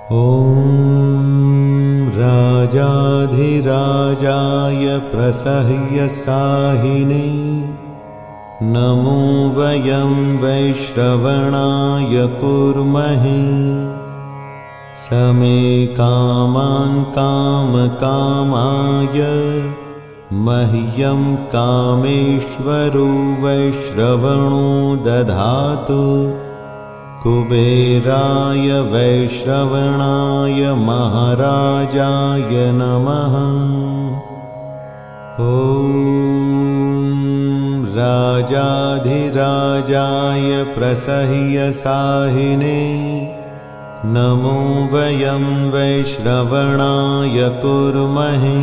ॐ राजाधिराजाय प्रसह्यसाहिने नमो वयं वैश्रवणाय कुर्महे समे कामान् कामकामाय मह्यं कामेश्वरो वैश्रवणो दधातु कुबेराय वैश्रवणाय महाराजाय नमः। ॐ राजाधिराजाय प्रसह्यसाहिने नमो वयं वैश्रवणाय कुर्महे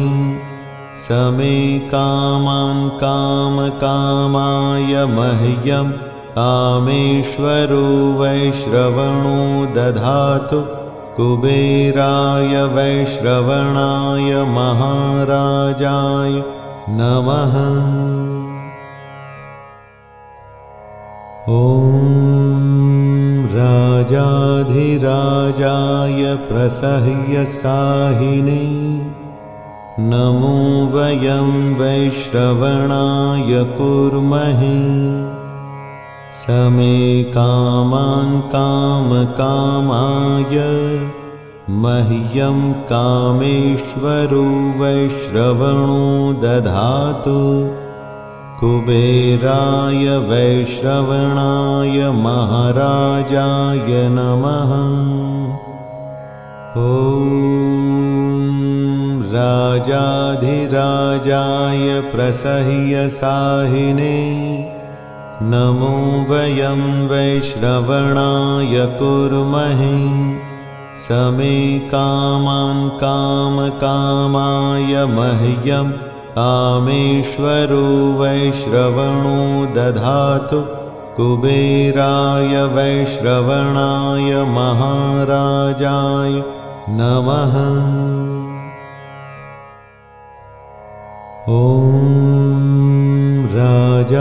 समे कामान् कामकामाय मह्यं कामेश्वरो वैश्रवणो दधातु कुबेराय वैश्रवणाय महाराजाय नमः। ॐ राजाधिराजाय प्रसह्यसाहिने नमो वयं वैश्रवणाय कुर्महे समे कामान् कामकामाय मह्यं कामेश्वरो वैश्रवणो दधातु कुबेराय वैश्रवणाय महाराजाय नमः। ॐ राजाधिराजाय प्रसह्यसाहिने नमो वयं वैश्रवणाय कुर्महे समे कामान् कामकामाय मह्यं कामेश्वरो वैश्रवणो दधातु कुबेराय वैश्रवणाय महाराजाय नमः। ॐ राजाधिराजाय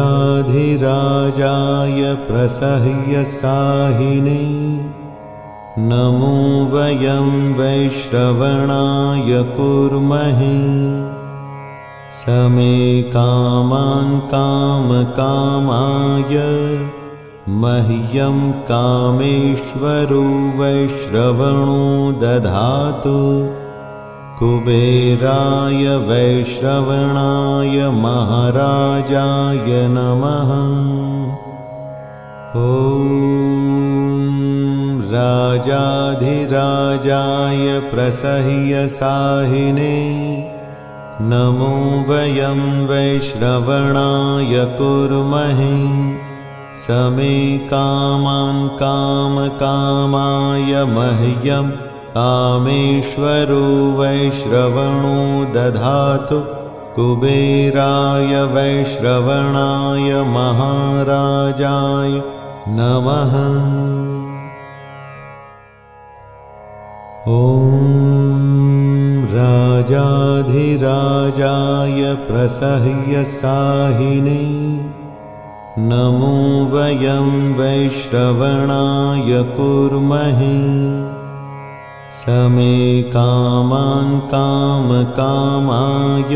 प्रसह्यसाहिने नमो वयं वैश्रवणाय कुर्महे समे कामान् कामकामाय मह्यं कामेश्वरो वैश्रवणो दधातु कुबेराय वैश्रवणाय महाराजाय नमः। ॐ राजाधिराजाय प्रसह्यसाहिने नमो वयं वैश्रवणाय कुर्महे समे कामान् कामकामाय मह्यं कामेश्वरो वैश्रवणो दधातु कुबेराय वैश्रवणाय महाराजाय नमः। ॐ राजाधिराजाय प्रसह्यसाहिने नमो वयं वैश्रवणाय कुर्महे समे कामान् कामकामाय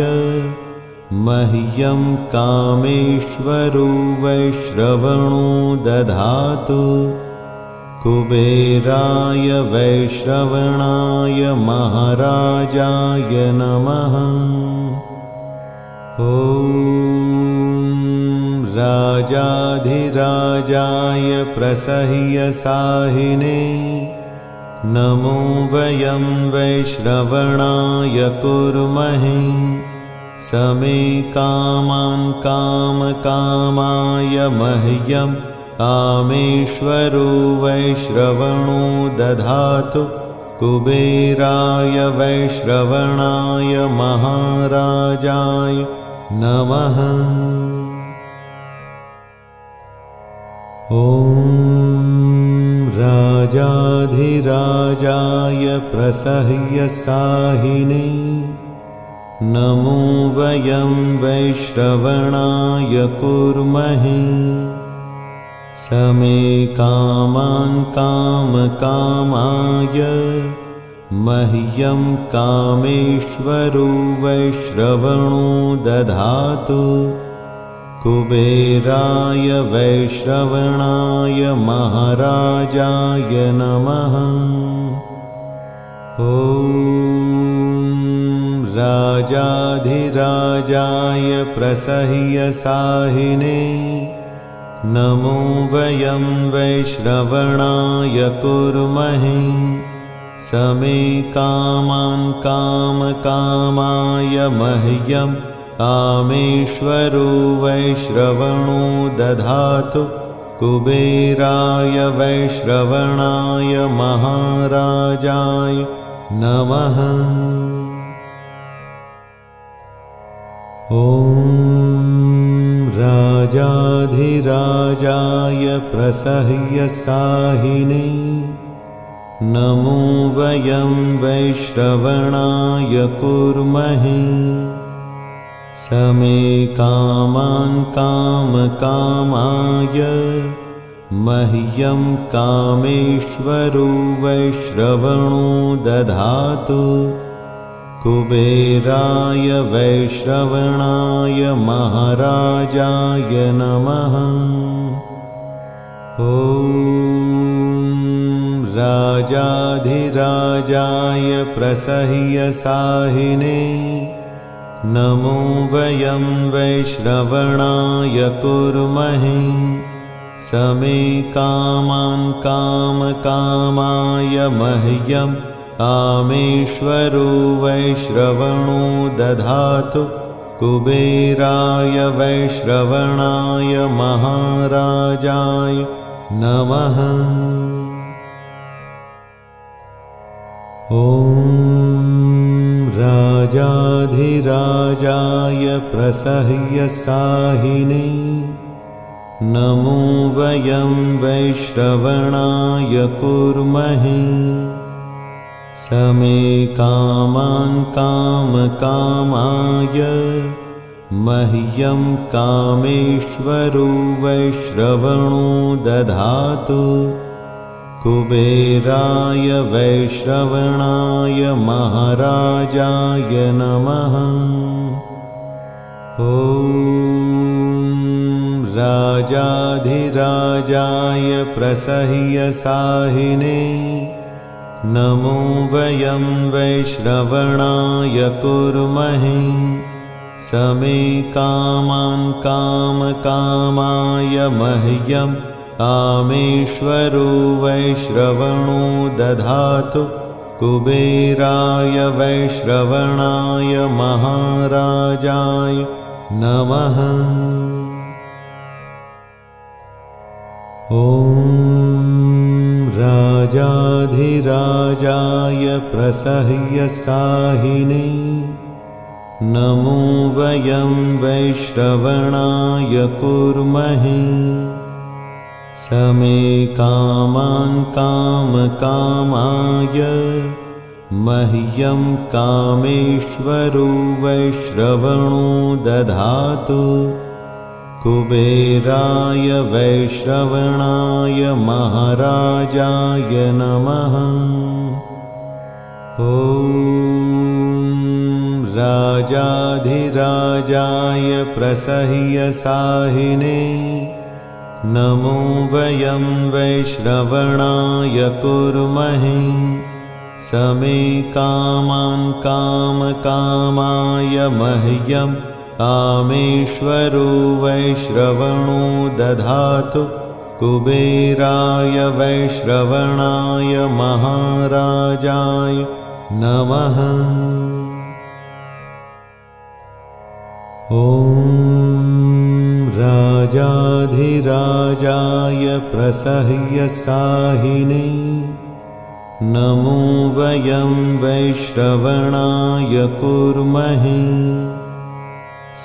मह्यं कामेश्वरो वैश्रवणो दधातु कुबेराय वैश्रवणाय महाराजाय नमः। ॐ राजाधिराजाय प्रसह्यसाहिने नमो वयं वैश्रवणाय कुर्महे समे कामान् कामकामाय मह्यं कामेश्वरो वैश्रवणो दधातु कुबेराय वैश्रवणाय महाराजाय नमः। ॐ राजाधिराजाय प्रसह्यसाहिने नमो वयं वैश्रवणाय कुर्महे समे कामान् कामकामाय मह्यं कामेश्वरो वैश्रवणो दधातु कुबेराय वैश्रवणाय महाराजाय नमः। ॐ राजाधिराजाय प्रसह्यसाहिने नमो वयं वैश्रवणाय कुर्महे समे कामान् कामकामाय मह्यं कामेश्वरो वैश्रवणो दधातु कुबेराय वैश्रवणाय महाराजाय नमः। ॐ राजाधिराजाय प्रसह्यसाहिने नमो वयं वैश्रवणाय कुर्महे समे कामान् कामकामाय मह्यं कामेश्वरो वैश्रवणो दधातु कुबेराय वैश्रवणाय महाराजाय नमः। ॐ राजाधिराजाय प्रसह्यसाहिने नमो वयं वैश्रवणाय कुर्महे समे कामान् कामकामाय मह्यं कामेश्वरो वैश्रवणो दधातु कुबेराय वैश्रवणाय महाराजाय नमः। ॐ राजाधिराजाय प्रसह्यसाहिने नमो वयं वैश्रवणाय कुर्महे समे कामान् कामकामाय मह्यं कामेश्वरो वैश्रवणो दधातु कुबेराय वैश्रवणाय महाराजाय नमः। ॐ राजाधिराजाय प्रसह्यसाहिने नमो वयं वैश्रवणाय कुर्महे समे कामान् कामकामाय मह्यं कामेश्वरो वैश्रवणो दधातु कुबेराय वैश्रवणाय महाराजाय नमः। ॐ राजाधिराजाय प्रसह्यसाहिने नमो वयं वैश्रवणाय कुर्महे समे कामान् कामकामाय मह्यं कामेश्वरो वैश्रवणो दधातु कुबेराय वैश्रवणाय महाराजाय नमः। ॐ राजाधिराजाय प्रसह्यसाहिने नमो वयं वैश्रवणाय कुर्महे समे कामान् कामकामाय मह्यं कामेश्वरो वैश्रवणो दधातु कुबेराय वैश्रवणाय महाराजाय नमः। ॐ राजाधिराजाय प्रसह्यसाहिने नमो वयं वैश्रवणाय कुर्महे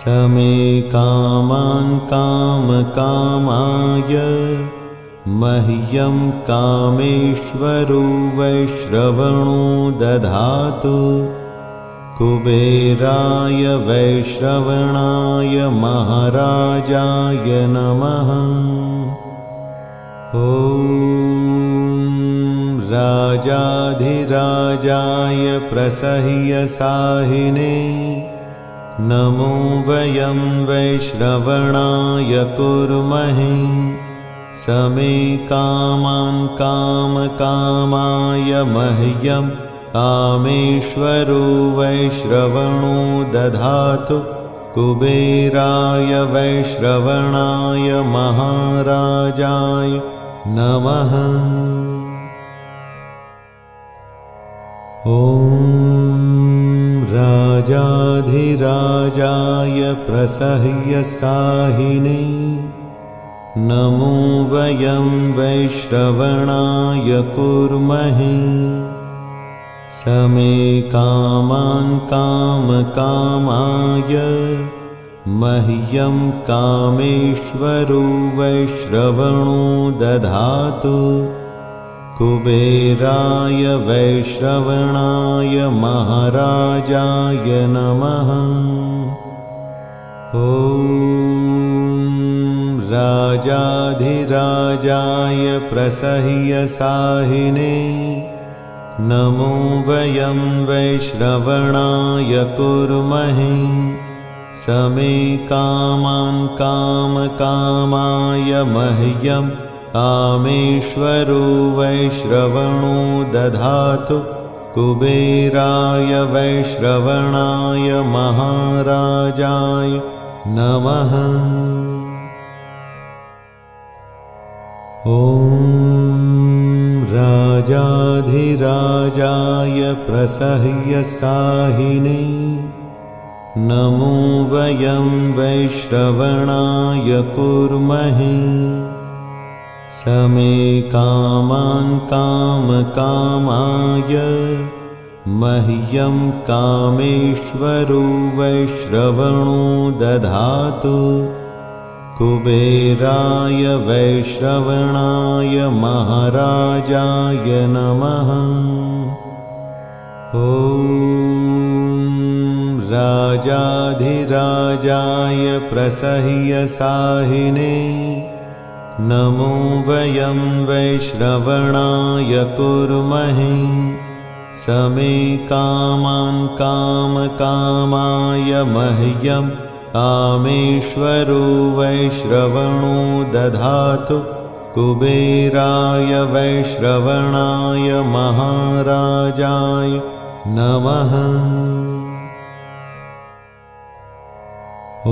समे कामान् कामकामाय मह्यं कामेश्वरो वैश्रवणो दधातु कुबेराय वैश्रवणाय महाराजाय नमः। ॐ राजाधिराजाय प्रसह्यसाहिने नमो वयं वैश्रवणाय कुर्महे समे कामान् कामकामाय मह्यं कामेश्वरो वैश्रवणो दधातु कुबेराय वैश्रवणाय महाराजाय नमः। ॐ राजाधिराजाय प्रसह्यसाहिने नमो वयं वैश्रवणाय कुर्महे समे कामान् कामकामाय मह्यं कामेश्वरो वैश्रवणो दधातु कुबेराय वैश्रवणाय महाराजाय नमः। ॐ राजाधिराजाय प्रसह्यसाहिने नमो वयं वैश्रवणाय कुर्महे समे कामान् कामकामाय मह्यं कामेश्वरो वैश्रवणो दधातु कुबेराय वैश्रवणाय महाराजाय नमः। ॐ राजाधिराजाय प्रसह्यसाहिने नमो वयं वैश्रवणाय कुर्महे समे कामान् कामकामाय मह्यं कामेश्वरो वैश्रवणो दधातु कुबेराय वैश्रवणाय महाराजाय नमः। ॐ राजाधिराजाय प्रसह्यसाहिने नमो वयं वैश्रवणाय कुर्महे समे कामान् कामकामाय मह्यं कामेश्वरो वैश्रवणो दधातु कुबेराय वैश्रवणाय महाराजाय नमः। ॐ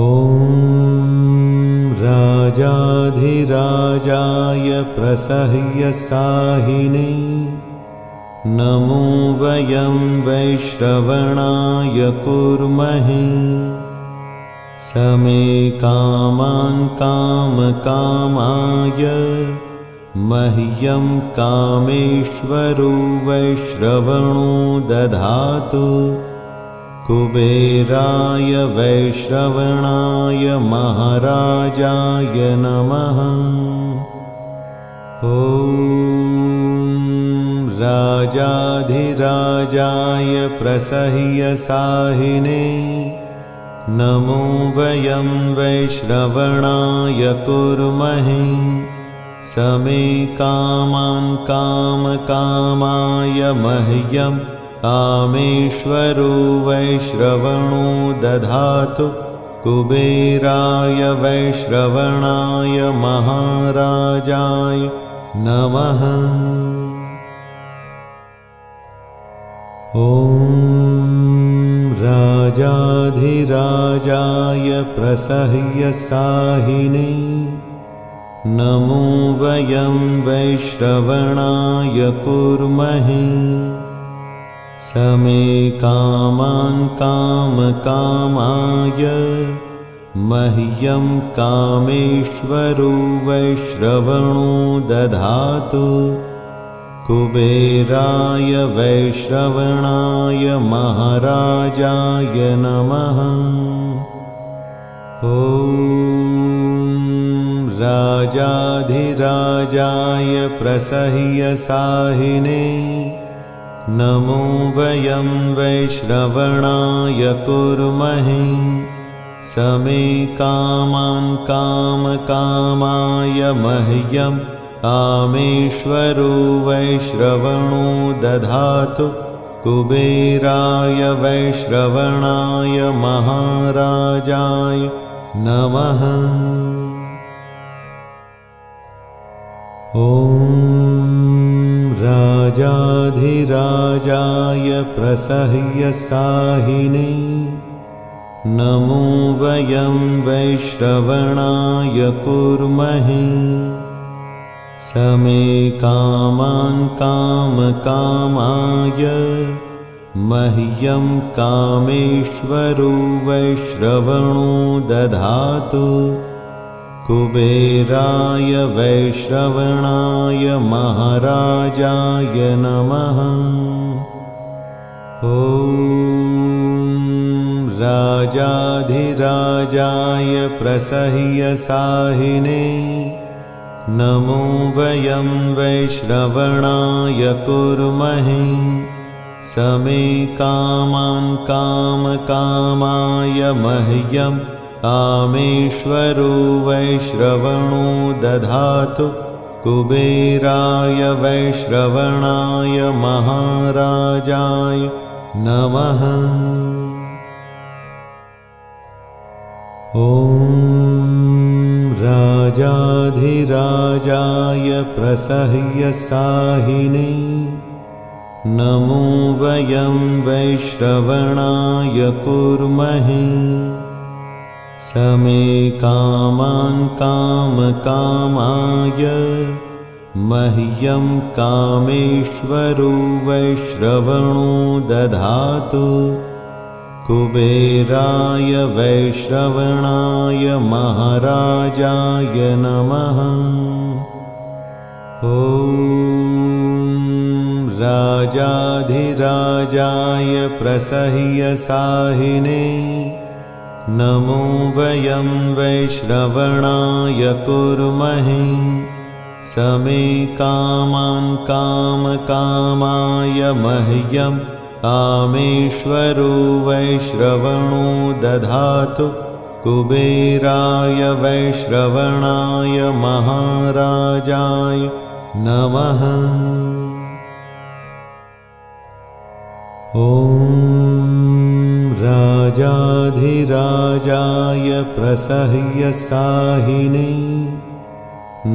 राजाधिराजाय प्रसह्यसाहिने नमो वयं वैश्रवणाय कुर्महे समे कामान् कामकामाय मह्यं कामेश्वरो वैश्रवणो दधातु कुबेराय वैश्रवणाय महाराजाय नमः। ॐ राजाधिराजाय प्रसह्यसाहिने नमो वयं वैश्रवणाय कुर्महे समे कामान् कामकामाय मह्यं कामेश्वरो वैश्रवणो दधातु कुबेराय वैश्रवणाय महाराजाय नमः। ॐ राजाधिराजाय प्रसह्यसाहिने नमो वयं वैश्रवणाय कुर्महे समे कामान् कामकामाय मह्यं कामेश्वरो वैश्रवणो दधातु कुबेराय वैश्रवणाय महाराजाय नमः। ॐ राजाधिराजाय प्रसह्यसाहिने नमो वयं वैश्रवणाय कुर्महे समे कामान् कामकामाय मह्यं कामेश्वरो वैश्रवणो दधातु कुबेराय वैश्रवणाय महाराजाय नमः। ॐ राजाधिराजाय प्रसह्यसाहिने नमो वयं वैश्रवणाय कुर्महे। समे कामान् कामकामाय मह्यं कामेश्वरो वैश्रवणो दधातु कुबेराय वैश्रवणाय महाराजाय नमः। ॐ राजाधिराजाय प्रसह्यसाहिने नमो वयं वैश्रवणाय कुर्महे। समे कामान् कामकामाय मह्यं कामेश्वरो वैश्रवणो दधातु कुबेराय वैश्रवणाय महाराजाय नमः। ॐ राजाधिराजाय प्रसह्यसाहिने नमो वयं वैश्रवणाय कुर्महे। समे कामान् कामकामाय मह्यं कामेश्वरो वैश्रवणो दधातु कुबेराय वैश्रवणाय महाराजाय नमः। ॐ राजाधिराजाय प्रसह्यसाहिने नमो वयं वैश्रवणाय कुर्महे। समे कामान् कामकामाय मह्यं कामेश्वरो वैश्रवणो दधातु कुबेराय वैश्रवणाय महाराजाय नमः। ॐ राजाधिराजाय प्रसह्यसाहिने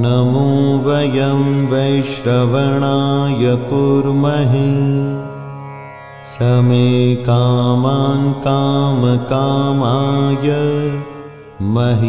नमो वयं वैश्रवणाय कुर्महे। समे कामान् कामकामाय मह्यं